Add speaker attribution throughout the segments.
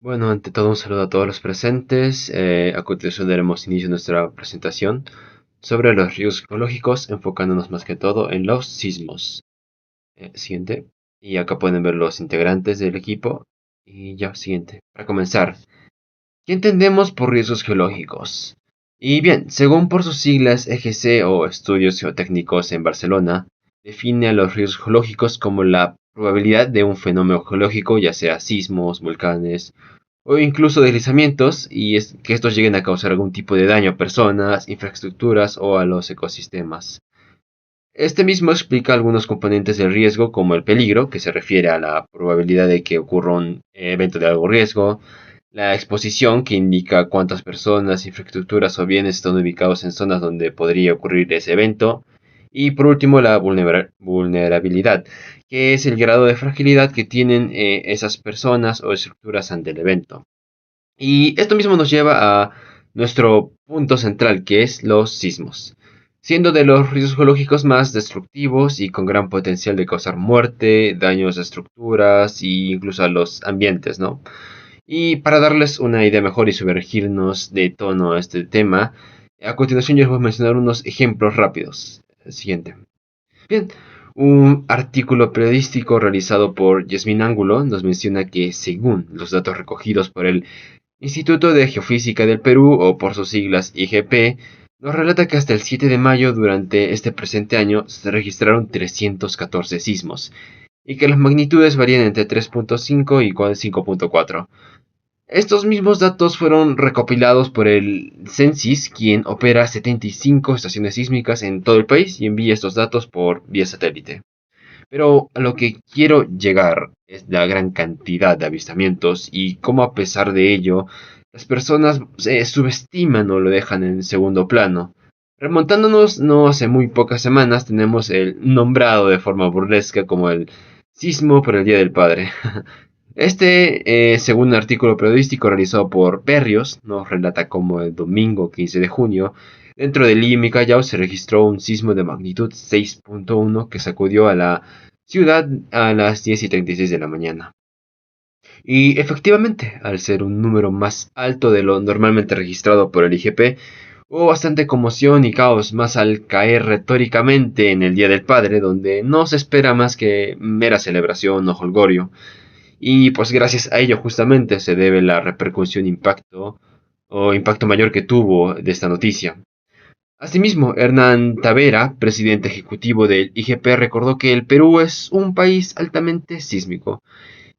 Speaker 1: Bueno, ante todo un saludo a todos los presentes. A continuación daremos inicio a nuestra presentación sobre los riesgos geológicos, enfocándonos más que todo en los sismos. Siguiente. Y acá pueden ver los integrantes del equipo. Y ya, siguiente. Para comenzar, ¿qué entendemos por riesgos geológicos? Y bien, según por sus siglas EGC o Estudios Geotécnicos en Barcelona, define a los riesgos geológicos como la probabilidad de un fenómeno geológico, ya sea sismos, volcanes, o incluso deslizamientos, y es que estos lleguen a causar algún tipo de daño a personas, infraestructuras o a los ecosistemas. Este mismo explica algunos componentes del riesgo, como el peligro, que se refiere a la probabilidad de que ocurra un evento de alto riesgo, la exposición, que indica cuántas personas, infraestructuras o bienes están ubicados en zonas donde podría ocurrir ese evento, y por último la vulnerabilidad, que es el grado de fragilidad que tienen esas personas o estructuras ante el evento. Y esto mismo nos lleva a nuestro punto central, que es los sismos, siendo de los riesgos geológicos más destructivos y con gran potencial de causar muerte, daños a estructuras e incluso a los ambientes, ¿no? Y para darles una idea mejor y sumergirnos de tono a este tema, a continuación yo les voy a mencionar unos ejemplos rápidos. El siguiente. Bien, un artículo periodístico realizado por Yasmin Ángulo nos menciona que según los datos recogidos por el Instituto de Geofísica del Perú, o por sus siglas IGP, nos relata que hasta el 7 de mayo durante este presente año se registraron 314 sismos, y que las magnitudes varían entre 3.5 y 5.4. Estos mismos datos fueron recopilados por el Censis, quien opera 75 estaciones sísmicas en todo el país y envía estos datos por vía satélite. Pero a lo que quiero llegar es la gran cantidad de avistamientos y cómo a pesar de ello las personas se subestiman o lo dejan en segundo plano. Remontándonos no hace muy pocas semanas tenemos el nombrado de forma burlesca como el sismo por el Día del Padre. Según un artículo periodístico realizado por Berrios, nos relata cómo el domingo 15 de junio, dentro de Lima y Callao se registró un sismo de magnitud 6.1 que sacudió a la ciudad a las 10:36 de la mañana. Y efectivamente, al ser un número más alto de lo normalmente registrado por el IGP, hubo bastante conmoción y caos, más al caer retóricamente en el Día del Padre, donde no se espera más que mera celebración o holgorio. Y pues gracias a ello justamente se debe la repercusión impacto mayor que tuvo de esta noticia. Asimismo, Hernán Tavera, presidente ejecutivo del IGP, recordó que el Perú es un país altamente sísmico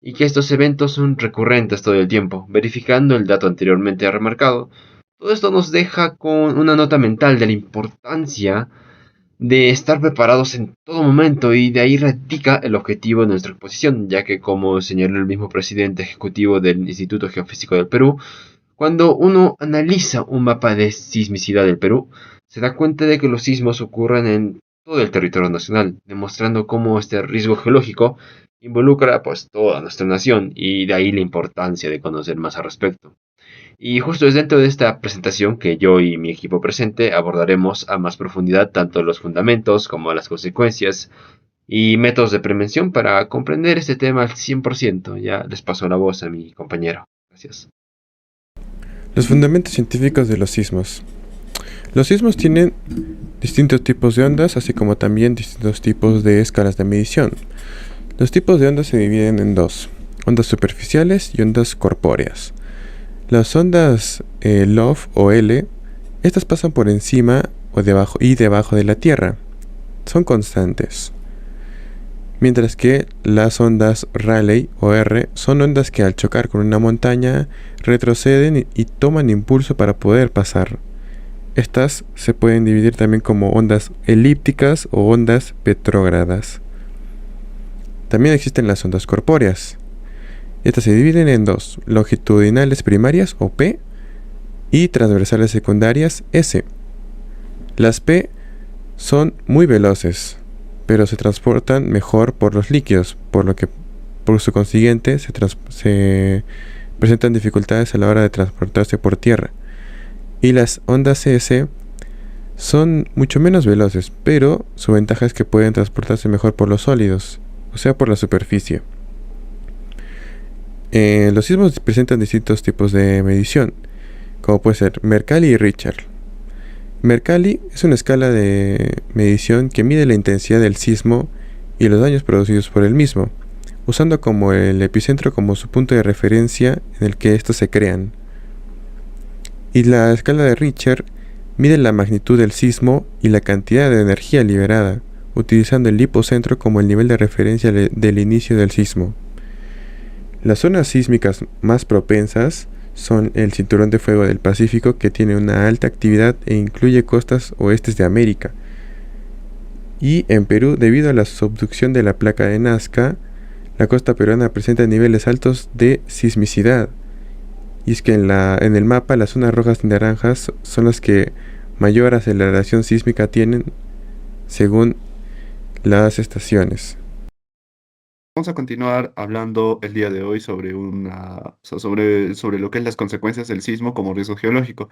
Speaker 1: y que estos eventos son recurrentes todo el tiempo. Verificando el dato anteriormente remarcado, todo esto nos deja con una nota mental de la importancia de estar preparados en todo momento, y de ahí radica el objetivo de nuestra exposición, ya que como señaló el mismo presidente ejecutivo del Instituto Geofísico del Perú, cuando uno analiza un mapa de sismicidad del Perú, se da cuenta de que los sismos ocurren en todo el territorio nacional, demostrando cómo este riesgo geológico involucra pues toda nuestra nación, y de ahí la importancia de conocer más al respecto. Y justo es dentro de esta presentación que yo y mi equipo presente abordaremos a más profundidad tanto los fundamentos como las consecuencias y métodos de prevención para comprender este tema al 100%. Ya les paso la voz a mi compañero. Gracias.
Speaker 2: Los fundamentos científicos de los sismos. Los sismos tienen distintos tipos de ondas, así como también distintos tipos de escalas de medición. Los tipos de ondas se dividen en dos: ondas superficiales y ondas corpóreas. Las ondas LOF o L, estas pasan por encima o debajo de la Tierra. Son constantes. Mientras que las ondas Rayleigh o R son ondas que al chocar con una montaña retroceden y toman impulso para poder pasar. Estas se pueden dividir también como ondas elípticas o ondas petrógradas. También existen las ondas corpóreas. Estas se dividen en dos: longitudinales primarias o P y transversales secundarias S. Las P son muy veloces, pero se transportan mejor por los líquidos, por su consiguiente se presentan dificultades a la hora de transportarse por tierra. Y las ondas S son mucho menos veloces, pero su ventaja es que pueden transportarse mejor por los sólidos, o sea por la superficie. Los sismos presentan distintos tipos de medición, como puede ser Mercalli y Richter. Mercalli es una escala de medición que mide la intensidad del sismo y los daños producidos por el mismo, usando como el epicentro como su punto de referencia en el que estos se crean. Y la escala de Richter mide la magnitud del sismo y la cantidad de energía liberada, utilizando el hipocentro como el nivel de referencia del inicio del sismo. Las zonas sísmicas más propensas son el Cinturón de Fuego del Pacífico, que tiene una alta actividad e incluye costas oestes de América. Y en Perú, debido a la subducción de la placa de Nazca, la costa peruana presenta niveles altos de sismicidad. Y es que en el mapa las zonas rojas y naranjas son las que mayor aceleración sísmica tienen según las estaciones.
Speaker 3: Vamos a continuar hablando el día de hoy sobre lo que es las consecuencias del sismo como riesgo geológico.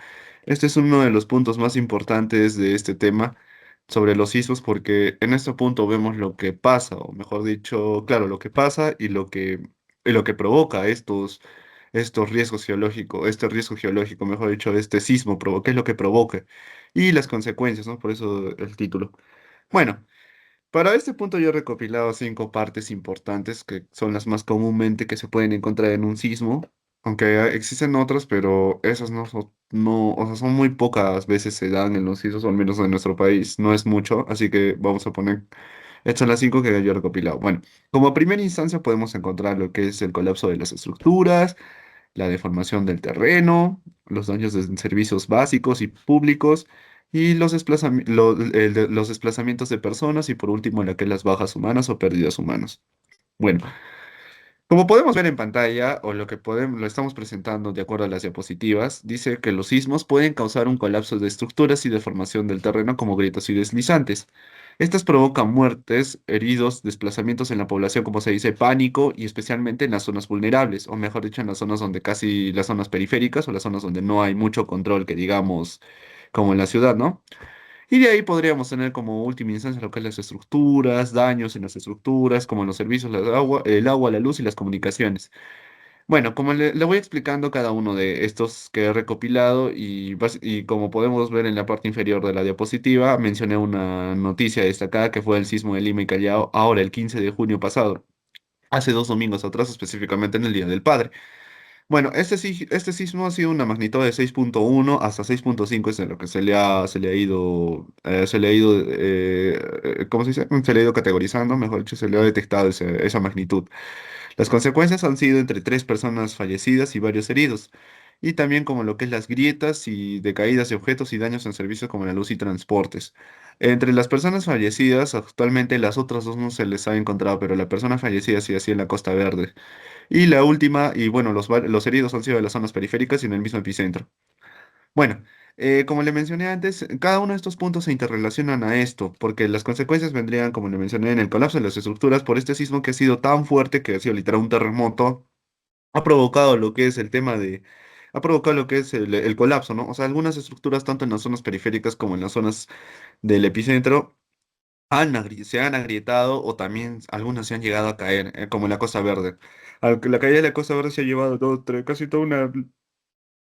Speaker 3: Este es uno de los puntos más importantes de este tema sobre los sismos porque en este punto vemos lo que pasa, o mejor dicho, claro, lo que pasa y lo que provoca estos riesgos geológicos, este riesgo geológico, mejor dicho, este sismo, qué es lo que provoca y las consecuencias, ¿no? Por eso el título. Bueno. Para este punto yo he recopilado 5 partes importantes que son las más comúnmente que se pueden encontrar en un sismo, aunque existen otras, pero esas no, o sea, son muy pocas veces se dan en los sismos, o al menos en nuestro país, no es mucho, así que vamos a poner, estas son las 5 que yo he recopilado. Bueno, como primera instancia podemos encontrar lo que es el colapso de las estructuras, la deformación del terreno, los daños en servicios básicos y públicos, y los desplazamientos de personas, y por último, la que es las bajas humanas o pérdidas humanas. Bueno, como podemos ver en pantalla, o lo estamos presentando de acuerdo a las diapositivas, dice que los sismos pueden causar un colapso de estructuras y deformación del terreno como grietas y deslizantes. Estas provocan muertes, heridos, desplazamientos en la población, como se dice, pánico, y especialmente en las zonas vulnerables, o mejor dicho, en las zonas donde casi las zonas periféricas o las zonas donde no hay mucho control, que digamos, como en la ciudad, ¿no? Y de ahí podríamos tener como última instancia lo que es las estructuras, daños en las estructuras, como en los servicios, el agua, la luz y las comunicaciones. Bueno, como le voy explicando cada uno de estos que he recopilado y como podemos ver en la parte inferior de la diapositiva, mencioné una noticia destacada que fue el sismo de Lima y Callao, ahora el 15 de junio pasado, hace 2 domingos atrás, específicamente en el Día del Padre. Bueno, este sismo ha sido una magnitud de 6.1 hasta 6.5, es de lo que se le ha ido, ¿cómo se dice? Se le ha ido categorizando, mejor dicho, se le ha detectado esa magnitud. Las consecuencias han sido entre 3 personas fallecidas y varios heridos, y también como lo que es las grietas y de caídas de objetos y daños en servicios como la luz y transportes. Entre las personas fallecidas, actualmente las otras dos no se les ha encontrado, pero la persona fallecida sí así en la Costa Verde. Y la última, y bueno, los heridos han sido de las zonas periféricas y en el mismo epicentro. Bueno, como le mencioné antes, cada uno de estos puntos se interrelacionan a esto, porque las consecuencias vendrían, como le mencioné, en el colapso de las estructuras por este sismo que ha sido tan fuerte, que ha sido literal un terremoto, ha provocado lo que es ha provocado lo que es el colapso, ¿no? O sea, algunas estructuras, tanto en las zonas periféricas como en las zonas del epicentro, se han agrietado, o también algunas se han llegado a caer, como en la Costa Verde. La caída de la Costa Verde se ha llevado casi toda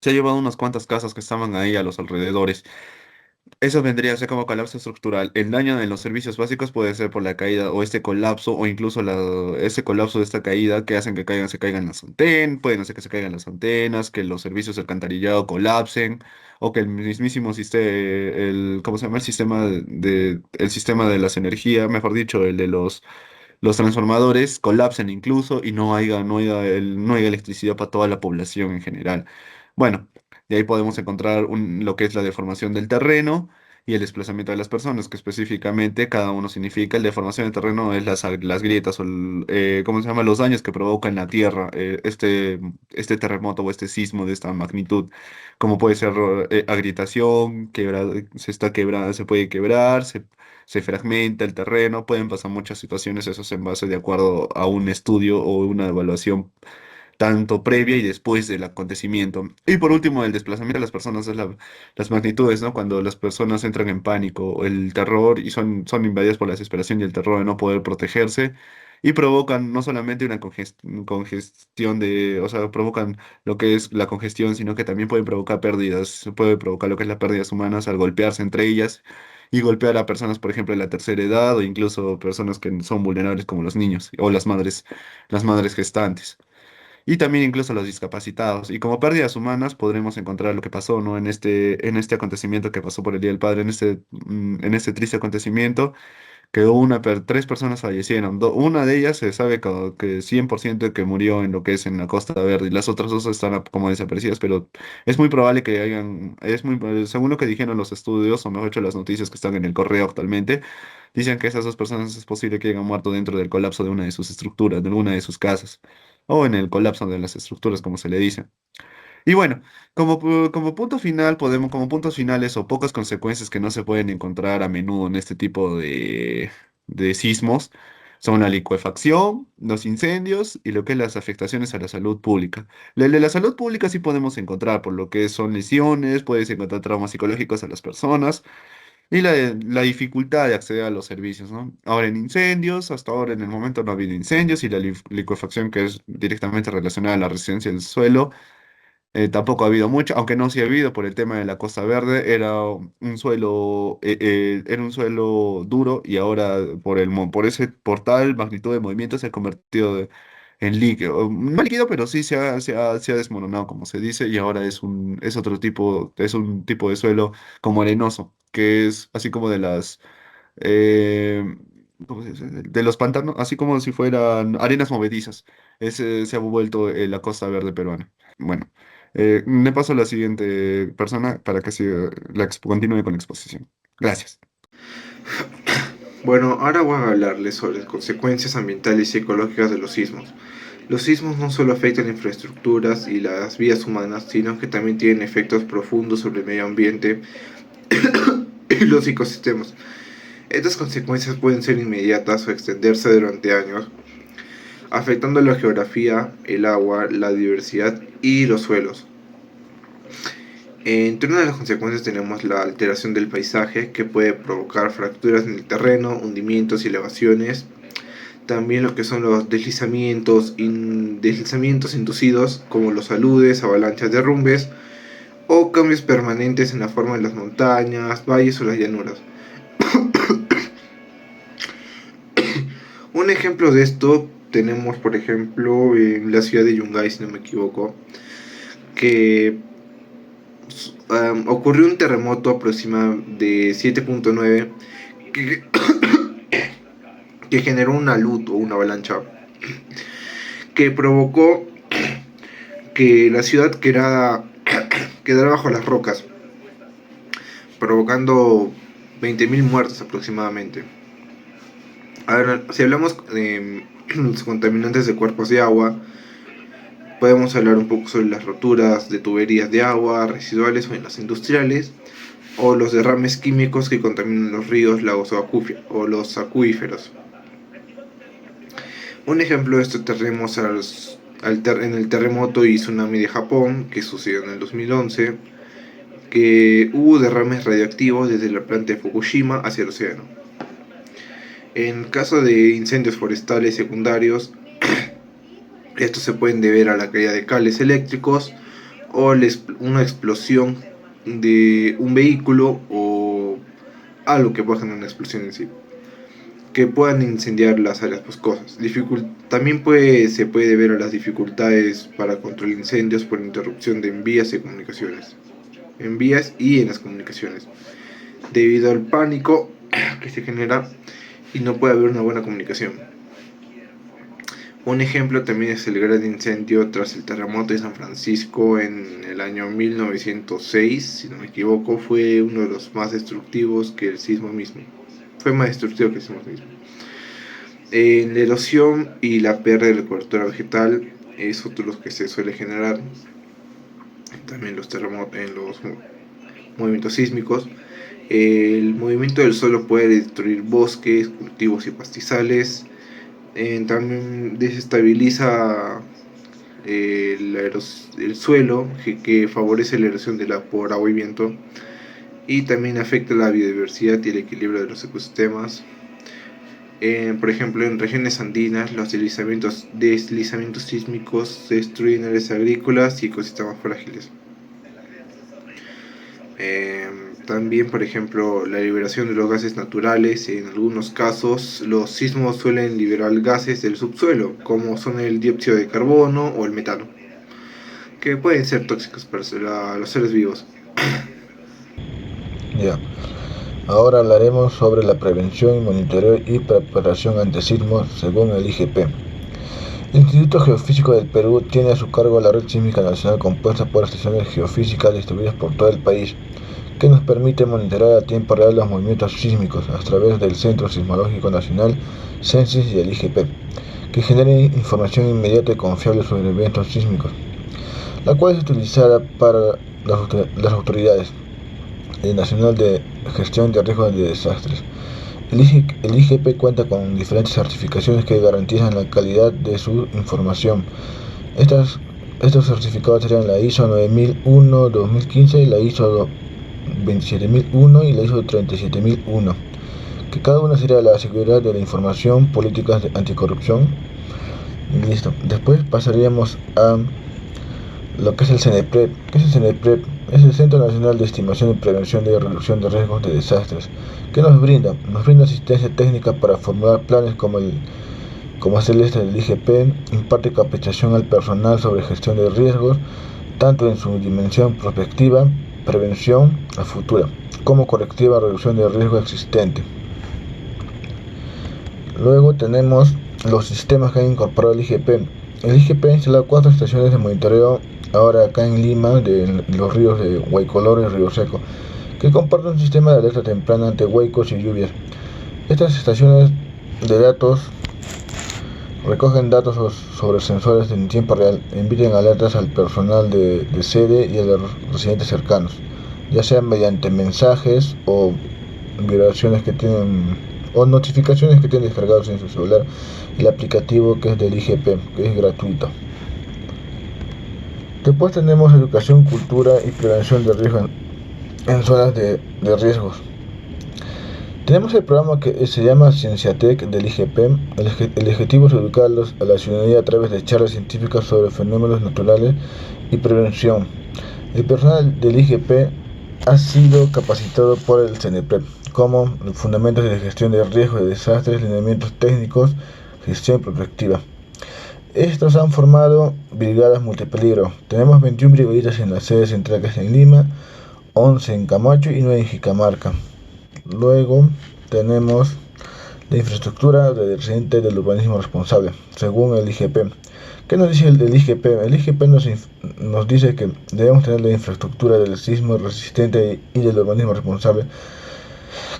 Speaker 3: se ha llevado unas cuantas casas que estaban ahí a los alrededores. Eso vendría a ser como colapso estructural. El daño en los servicios básicos puede ser por la caída o este colapso, o incluso ese colapso de esta caída que hacen que se caigan las antenas, pueden hacer que se caigan las antenas, que los servicios de alcantarillado colapsen, o que el mismísimo sistema, ¿cómo se llama? El sistema de las energías, mejor dicho, el de los transformadores colapsen incluso, y no haya electricidad para toda la población en general. Bueno. De ahí podemos encontrar lo que es la deformación del terreno y el desplazamiento de las personas, que específicamente cada uno significa. El deformación del terreno es las grietas, o ¿cómo se llama? Los daños que provoca en la tierra este terremoto o este sismo de esta magnitud, como puede ser agrietación, se puede quebrar, se fragmenta el terreno, pueden pasar muchas situaciones, eso es en base de acuerdo a un estudio o una evaluación tanto previa y después del acontecimiento. Y por último, el desplazamiento de las personas es las magnitudes, ¿no? Cuando las personas entran en pánico, el terror, y son invadidas por la desesperación y el terror de no poder protegerse. y provocan no solamente una congestión de, o sea, provocan lo que es la congestión, sino que también pueden provocar pérdidas, puede provocar lo que es las pérdidas humanas al golpearse entre ellas y golpear a personas, por ejemplo, de la tercera edad o incluso personas que son vulnerables como los niños o las madres gestantes. Y también incluso los discapacitados. Y como pérdidas humanas podremos encontrar lo que pasó, ¿no? En este acontecimiento que pasó por el Día del Padre, en este triste acontecimiento, quedó tres personas fallecieron. Una de ellas se sabe que 100% que murió en lo que es en la Costa Verde y las otras dos están como desaparecidas, pero es muy probable que según lo que dijeron los estudios, o mejor dicho, las noticias que están en el correo actualmente, dicen que esas dos personas es posible que hayan muerto dentro del colapso de una de sus estructuras, de alguna de sus casas, o en el colapso de las estructuras, como se le dice. Y bueno, como punto final, como puntos finales o pocas consecuencias que no se pueden encontrar a menudo en este tipo de sismos, son la licuefacción, los incendios y lo que es las afectaciones a la salud pública. De la salud pública sí podemos encontrar, por lo que son lesiones, puedes encontrar traumas psicológicos a las personas y la dificultad de acceder a los servicios, ¿no? Ahora en incendios, hasta ahora en el momento no ha habido incendios y la licuefacción que es directamente relacionada a la resistencia del suelo tampoco ha habido mucho, aunque no sí ha habido por el tema de la Costa Verde, era un suelo duro y ahora por ese portal magnitud de movimiento se ha convertido en líquido. No líquido, pero sí se ha desmoronado, como se dice, y ahora es un tipo de suelo como arenoso, que es así como eh, ¿cómo se dice? De los pantanos, así como si fueran arenas movedizas. Ese se ha vuelto la Costa Verde peruana. Bueno, me paso a la siguiente persona para que continúe con la exposición. Gracias.
Speaker 4: Bueno, ahora voy a hablarles sobre las consecuencias ambientales y ecológicas de los sismos. Los sismos no solo afectan infraestructuras y las vías humanas, sino que también tienen efectos profundos sobre el medio ambiente y los ecosistemas. Estas consecuencias pueden ser inmediatas o extenderse durante años, afectando la geografía, el agua, la diversidad y los suelos. Entre una de las consecuencias tenemos la alteración del paisaje, que puede provocar fracturas en el terreno, hundimientos y elevaciones. También lo que son los deslizamientos inducidos, como los aludes, avalanchas, derrumbes, o cambios permanentes en la forma de las montañas, valles o las llanuras. Un ejemplo de esto tenemos, por ejemplo, en la ciudad de Yungay, si no me equivoco, que ocurrió un terremoto aproximadamente de 7.9 que, que generó una luz o una avalancha que provocó que la ciudad quedara bajo las rocas, provocando 20.000 muertos aproximadamente. Ahora, si hablamos de los contaminantes de cuerpos de agua, podemos hablar un poco sobre las roturas de tuberías de agua residuales o en las industriales, o los derrames químicos que contaminan los ríos, lagos o los acuíferos. Un ejemplo de esto tenemos en el terremoto y tsunami de Japón, que sucedió en el 2011, que hubo derrames radioactivos desde la planta de Fukushima hacia el océano. En caso de incendios forestales secundarios, estos se pueden deber a la caída de cables eléctricos o una explosión de un vehículo o algo que pueda generar una explosión en sí, que puedan incendiar las áreas boscosas. También se puede deber a las dificultades para controlar incendios por interrupción de vías y comunicaciones, en vías y en las comunicaciones, debido al pánico que se genera y no puede haber una buena comunicación. Un ejemplo también es el gran incendio tras el terremoto de San Francisco en el año 1906, si no me equivoco, fue uno de los más destructivos que el sismo mismo. Fue más destructivo que el sismo mismo. La erosión y la pérdida de la cobertura vegetal es otro de los que se suele generar también los terremotos en los movimientos sísmicos. El movimiento del suelo puede destruir bosques, cultivos y pastizales. También desestabiliza el suelo, que favorece la erosión por agua y viento, y también afecta la biodiversidad y el equilibrio de los ecosistemas. Por ejemplo, en regiones andinas, los deslizamientos sísmicos destruyen áreas agrícolas y ecosistemas frágiles. También, por ejemplo, la liberación de los gases naturales. En algunos casos, los sismos suelen liberar gases del subsuelo, como son el dióxido de carbono o el metano, que pueden ser tóxicos para los seres vivos.
Speaker 5: Ya. Ahora hablaremos sobre la prevención, monitoreo y preparación ante sismos según el IGP. El Instituto Geofísico del Perú tiene a su cargo la red sísmica nacional compuesta por estaciones geofísicas distribuidas por todo el país, que nos permite monitorear a tiempo real los movimientos sísmicos a través del Centro Sismológico Nacional, CENSIS y el IGP, que generan información inmediata y confiable sobre eventos sísmicos, la cual es utilizada para las autoridades Nacional de Gestión de Riesgos de Desastres. El IGP cuenta con diferentes certificaciones que garantizan la calidad de su información. Estos certificados serían la ISO 9001-2015, la ISO 27001 y la ISO 37001, que cada una sería la seguridad de la información, políticas de anticorrupción. Y listo. Después pasaríamos a lo que es el CENEPRED. ¿Qué es el CENEPRED? Es el Centro Nacional de Estimación y Prevención y Reducción de Riesgos de Desastres, que nos brinda asistencia técnica para formular planes como es el del IGP, imparte capacitación al personal sobre gestión de riesgos, tanto en su dimensión prospectiva, prevención a futura, como correctiva reducción de riesgo existente. Luego tenemos los sistemas que ha incorporado el IGP. El IGP ha instalado 4 estaciones de monitoreo ahora acá en Lima, de los ríos de Huaycolor y Río Seco, que comparten un sistema de alerta temprana ante huaicos y lluvias. Estas estaciones de datos recogen datos sobre sensores en tiempo real, emiten alertas al personal de sede y a los residentes cercanos, ya sea mediante mensajes o vibraciones que tienen o notificaciones que tienen descargados en su celular el aplicativo que es del IGP, que es gratuito. Después tenemos educación, cultura y prevención de riesgos en zonas de riesgos. Tenemos el programa que se llama Cienciatec del IGP. El objetivo es educar a la ciudadanía a través de charlas científicas sobre fenómenos naturales y prevención. El personal del IGP ha sido capacitado por el CENEPRED como fundamentos de gestión de riesgos de desastres, lineamientos técnicos, gestión prospectiva. Estos han formado brigadas multipeligro. Tenemos 21 brigaditas en la sede central que es en Lima, 11 en Camacho y 9 en Jicamarca. Luego tenemos la infraestructura residente del urbanismo responsable, según el IGP. ¿Qué nos dice el IGP? El IGP nos dice que debemos tener la infraestructura del sismo resistente y del urbanismo responsable,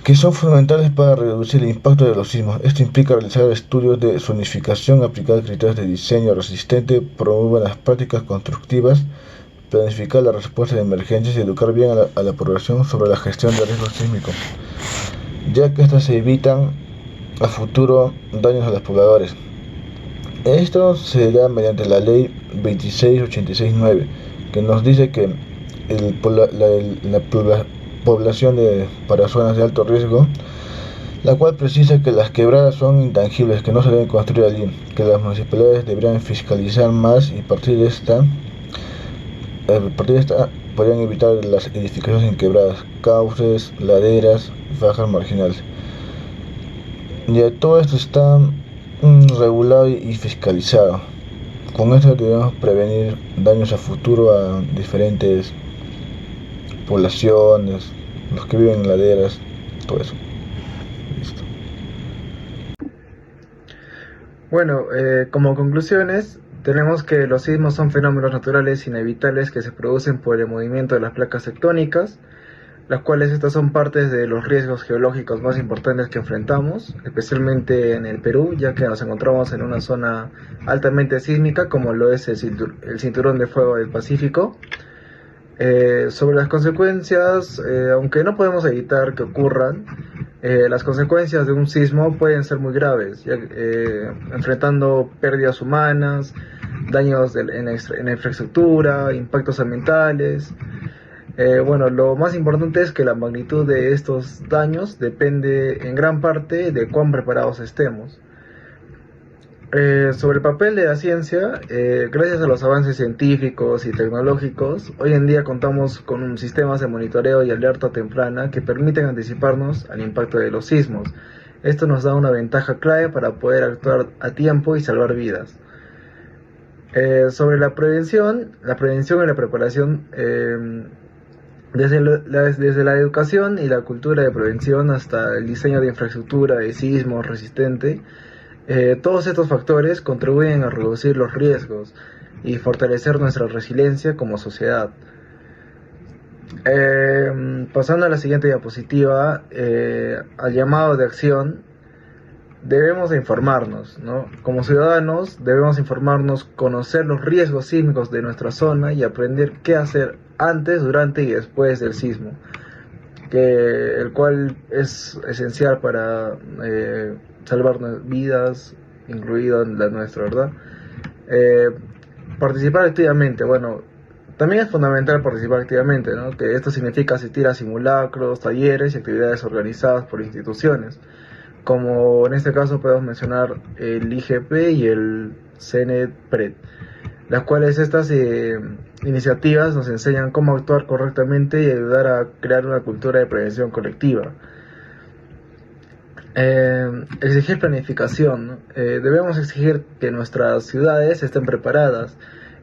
Speaker 5: que son fundamentales para reducir el impacto de los sismos. Esto implica realizar estudios de zonificación, aplicar criterios de diseño resistente, promover las prácticas constructivas, planificar la respuesta de emergencias y educar bien a la población sobre la gestión de riesgos sísmicos, ya que estas se evitan a futuro daños a los pobladores. Esto se da mediante la ley 26869, que nos dice que la población para zonas de alto riesgo, la cual precisa que las quebradas son intangibles, que no se deben construir allí, que las municipalidades deberían fiscalizar más y a partir de esta podrían evitar las edificaciones en quebradas, cauces, laderas, fajas marginales. Ya todo esto está regulado y fiscalizado. Con esto debemos prevenir daños a futuro a diferentes poblaciones, los que viven en laderas, todo eso. Listo.
Speaker 6: Bueno, como conclusiones, tenemos que los sismos son fenómenos naturales inevitables que se producen por el movimiento de las placas tectónicas, las cuales estas son partes de los riesgos geológicos más importantes que enfrentamos, especialmente en el Perú, ya que nos encontramos en una zona altamente sísmica como lo es el cinturón de fuego del Pacífico. Sobre las consecuencias, aunque no podemos evitar que ocurran, las consecuencias de un sismo pueden ser muy graves, enfrentando pérdidas humanas, daños en la infraestructura, impactos ambientales. Bueno, lo más importante es que la magnitud de estos daños depende en gran parte de cuán preparados estemos. Sobre el papel de la ciencia, gracias a los avances científicos y tecnológicos, hoy en día contamos con sistemas de monitoreo y alerta temprana que permiten anticiparnos al impacto de los sismos. Esto nos da una ventaja clave para poder actuar a tiempo y salvar vidas. Sobre la prevención y la preparación, desde la educación y la cultura de prevención hasta el diseño de infraestructura de sismos resistente, todos estos factores contribuyen a reducir los riesgos y fortalecer nuestra resiliencia como sociedad. Pasando a la siguiente diapositiva, al llamado de acción, debemos de informarnos, ¿no? Como ciudadanos debemos informarnos, conocer los riesgos sísmicos de nuestra zona y aprender qué hacer antes, durante y después del sismo, el cual es esencial para salvar vidas, incluida la nuestra, ¿verdad? Participar activamente, bueno, también es fundamental participar activamente, ¿no? Que esto significa asistir a simulacros, talleres y actividades organizadas por instituciones, como en este caso podemos mencionar el IGP y el CNPRED, las cuales estas iniciativas nos enseñan cómo actuar correctamente y ayudar a crear una cultura de prevención colectiva. Exigir planificación, ¿no? Debemos exigir que nuestras ciudades estén preparadas.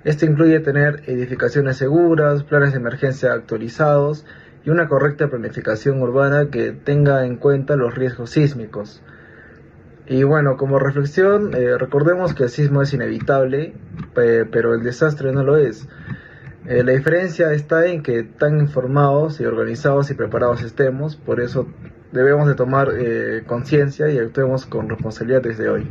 Speaker 6: Esto incluye tener edificaciones seguras, planes de emergencia actualizados y una correcta planificación urbana que tenga en cuenta los riesgos sísmicos. Y bueno, como reflexión, recordemos que el sismo es inevitable, pero el desastre no lo es. La diferencia está en que tan informados y organizados y preparados estemos. Por eso debemos de tomar conciencia y actuemos con responsabilidad desde hoy.